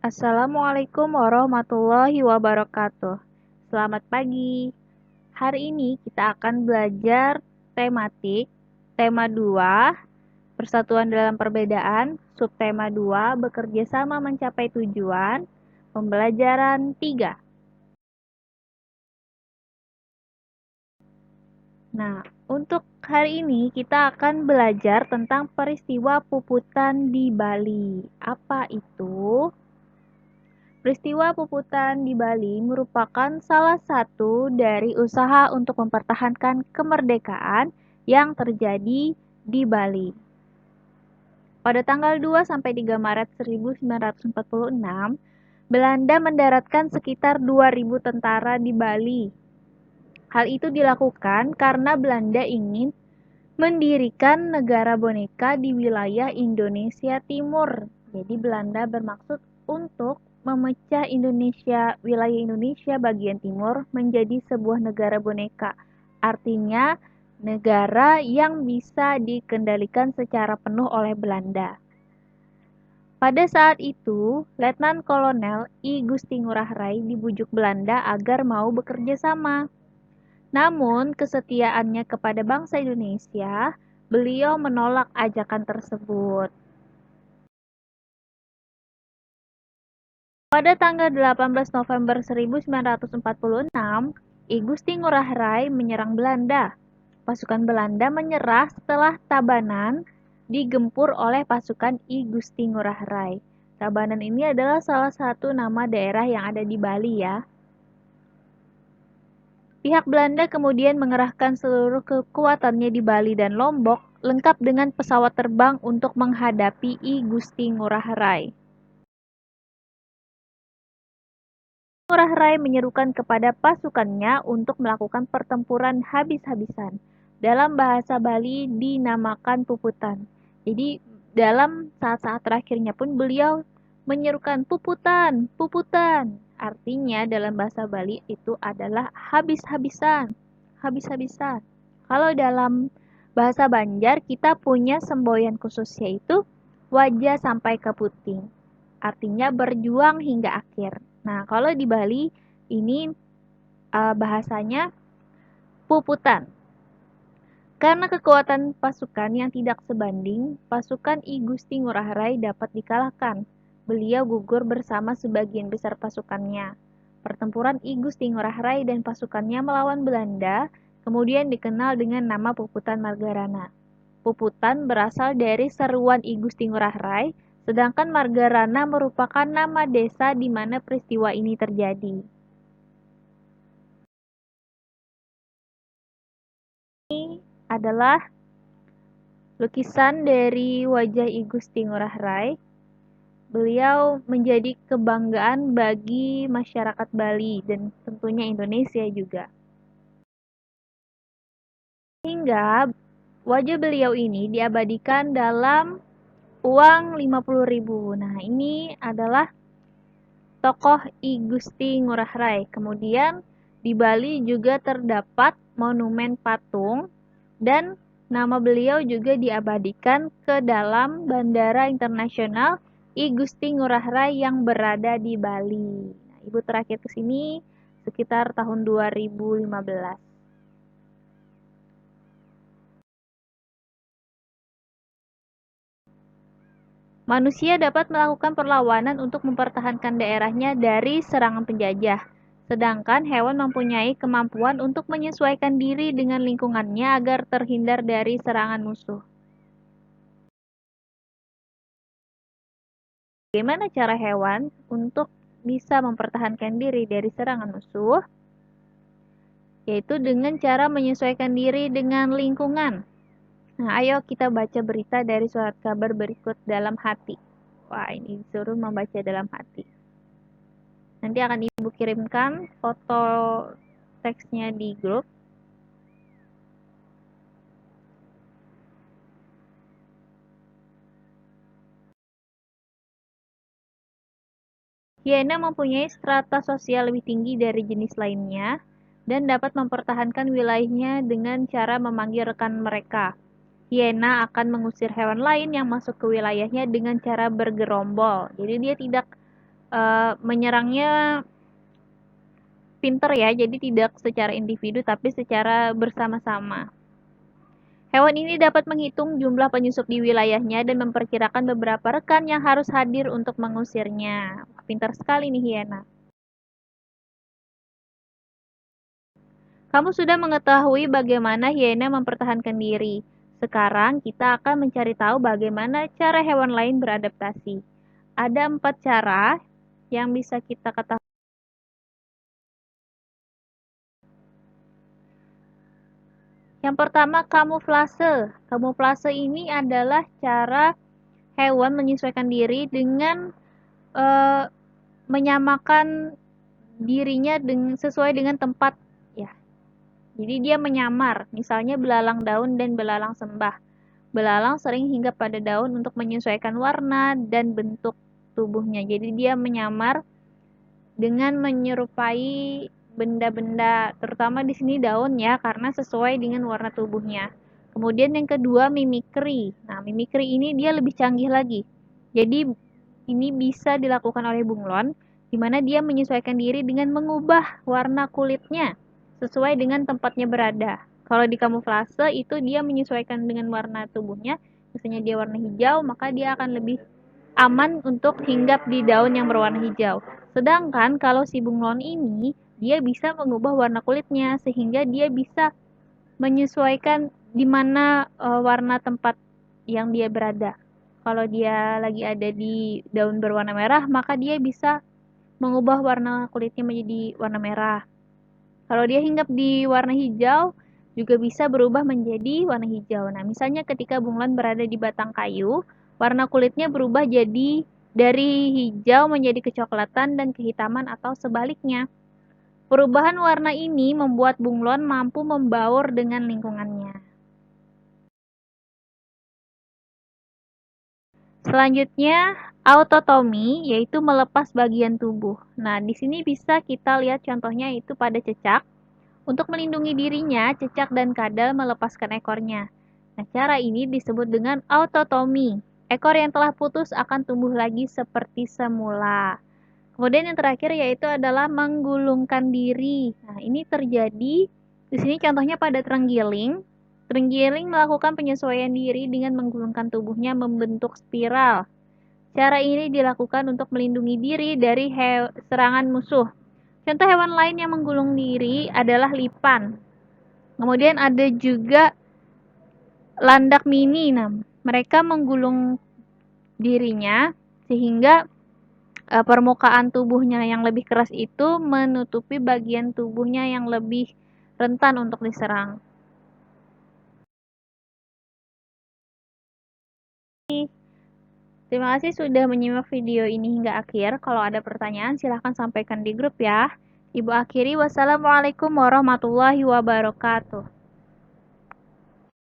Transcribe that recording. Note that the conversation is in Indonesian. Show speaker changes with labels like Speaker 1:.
Speaker 1: Assalamualaikum warahmatullahi wabarakatuh. Selamat pagi. Hari ini kita akan belajar tematik, tema 2, persatuan dalam perbedaan, subtema 2, bekerja sama mencapai tujuan, pembelajaran 3. Nah, untuk hari ini kita akan belajar tentang peristiwa puputan di Bali. Apa itu? Peristiwa puputan di Bali merupakan salah satu dari usaha untuk mempertahankan kemerdekaan yang terjadi di Bali. Pada tanggal 2-3 Maret 1946, Belanda mendaratkan sekitar 2.000 tentara di Bali. Hal itu dilakukan karena Belanda ingin mendirikan negara boneka di wilayah Indonesia Timur. Jadi Belanda bermaksud untuk memecah wilayah Indonesia bagian timur menjadi sebuah negara boneka. Artinya negara yang bisa dikendalikan secara penuh oleh Belanda. Pada saat itu, Letnan Kolonel I Gusti Ngurah Rai dibujuk Belanda agar mau bekerja sama. Namun, kesetiaannya kepada bangsa Indonesia, beliau menolak ajakan tersebut. Pada tanggal 18 November 1946, I Gusti Ngurah Rai menyerang Belanda. Pasukan Belanda menyerah setelah Tabanan digempur oleh pasukan I Gusti Ngurah Rai. Tabanan ini adalah salah satu nama daerah yang ada di Bali ya. Pihak Belanda kemudian mengerahkan seluruh kekuatannya di Bali dan Lombok, lengkap dengan pesawat terbang untuk menghadapi I Gusti Ngurah Rai. Ngurah Rai menyerukan kepada pasukannya untuk melakukan pertempuran habis-habisan. Dalam bahasa Bali dinamakan puputan. Jadi dalam saat-saat terakhirnya pun beliau menyerukan puputan, puputan. Artinya dalam bahasa Bali itu adalah habis-habisan, habis-habisan. Kalau dalam bahasa Banjar kita punya semboyan khusus yaitu wajah sampai ke puting. Artinya berjuang hingga akhir. Nah, kalau di Bali ini bahasanya puputan. Karena kekuatan pasukan yang tidak sebanding, pasukan I Gusti Ngurah Rai dapat dikalahkan. Beliau gugur bersama sebagian besar pasukannya. Pertempuran I Gusti Ngurah Rai dan pasukannya melawan Belanda kemudian dikenal dengan nama Puputan Margarana. Puputan berasal dari seruan I Gusti Ngurah Rai, sedangkan Margarana merupakan nama desa di mana peristiwa ini terjadi. Ini adalah lukisan dari wajah I Gusti Ngurah Rai. Beliau menjadi kebanggaan bagi masyarakat Bali dan tentunya Indonesia juga. Hingga wajah beliau ini diabadikan dalam uang 50.000. Nah, ini adalah tokoh I Gusti Ngurah Rai. Kemudian di Bali juga terdapat monumen patung dan nama beliau juga diabadikan ke dalam Bandara Internasional I Gusti Ngurah Rai yang berada di Bali. Nah, Ibu terakhir ke sini sekitar tahun 2015. Manusia dapat melakukan perlawanan untuk mempertahankan daerahnya dari serangan penjajah, sedangkan hewan mempunyai kemampuan untuk menyesuaikan diri dengan lingkungannya agar terhindar dari serangan musuh. Bagaimana cara hewan untuk bisa mempertahankan diri dari serangan musuh? Yaitu dengan cara menyesuaikan diri dengan lingkungan. Nah, ayo kita baca berita dari surat kabar berikut dalam hati. Wah, ini disuruh membaca dalam hati. Nanti akan Ibu kirimkan foto teksnya di grup. Hiena mempunyai strata sosial lebih tinggi dari jenis lainnya dan dapat mempertahankan wilayahnya dengan cara memanggil rekan mereka. Hiena akan mengusir hewan lain yang masuk ke wilayahnya dengan cara bergerombol. Jadi dia tidak menyerangnya pinter ya, jadi tidak secara individu tapi secara bersama-sama. Hewan ini dapat menghitung jumlah penyusup di wilayahnya dan memperkirakan beberapa rekan yang harus hadir untuk mengusirnya. Pintar sekali nih hiena. Kamu sudah mengetahui bagaimana hiena mempertahankan diri. Sekarang kita akan mencari tahu bagaimana cara hewan lain beradaptasi. Ada 4 cara yang bisa kita ketahui. Yang pertama, kamuflase. Kamuflase ini adalah cara hewan menyesuaikan diri dengan eh, menyamakan dirinya sesuai dengan tempat ya. Jadi dia menyamar, misalnya belalang daun dan belalang sembah. Belalang sering hinggap pada daun untuk menyesuaikan warna dan bentuk tubuhnya. Jadi dia menyamar dengan menyerupai benda-benda, terutama di sini daun ya, karena sesuai dengan warna tubuhnya. Kemudian yang kedua, mimikri. Nah, mimikri ini dia lebih canggih lagi. Jadi ini bisa dilakukan oleh bunglon, di mana dia menyesuaikan diri dengan mengubah warna kulitnya sesuai dengan tempatnya berada. Kalau di kamuflase itu dia menyesuaikan dengan warna tubuhnya, misalnya dia warna hijau, maka dia akan lebih aman untuk hinggap di daun yang berwarna hijau. Sedangkan kalau si bunglon ini, dia bisa mengubah warna kulitnya sehingga dia bisa menyesuaikan di mana warna tempat yang dia berada. Kalau dia lagi ada di daun berwarna merah, maka dia bisa mengubah warna kulitnya menjadi warna merah. Kalau dia hinggap di warna hijau, juga bisa berubah menjadi warna hijau. Nah, misalnya ketika bunglon berada di batang kayu, warna kulitnya berubah jadi dari hijau menjadi kecoklatan dan kehitaman atau sebaliknya. Perubahan warna ini membuat bunglon mampu membaur dengan lingkungannya. Selanjutnya, autotomi yaitu melepas bagian tubuh. Nah, di sini bisa kita lihat contohnya itu pada cecak. Untuk melindungi dirinya, cecak dan kadal melepaskan ekornya. Nah, cara ini disebut dengan autotomi. Ekor yang telah putus akan tumbuh lagi seperti semula. Kemudian yang terakhir yaitu adalah menggulungkan diri. Nah, ini terjadi di sini contohnya pada terenggiling. Terenggiling melakukan penyesuaian diri dengan menggulungkan tubuhnya membentuk spiral. Cara ini dilakukan untuk melindungi diri dari serangan musuh. Contoh hewan lain yang menggulung diri adalah lipan. Kemudian ada juga landak mini. Nah, mereka menggulung dirinya sehingga permukaan tubuhnya yang lebih keras itu menutupi bagian tubuhnya yang lebih rentan untuk diserang. Terima kasih sudah menyimak video ini hingga akhir. Kalau ada pertanyaan silahkan sampaikan di grup ya. Ibu akhiri, wassalamualaikum warahmatullahi wabarakatuh.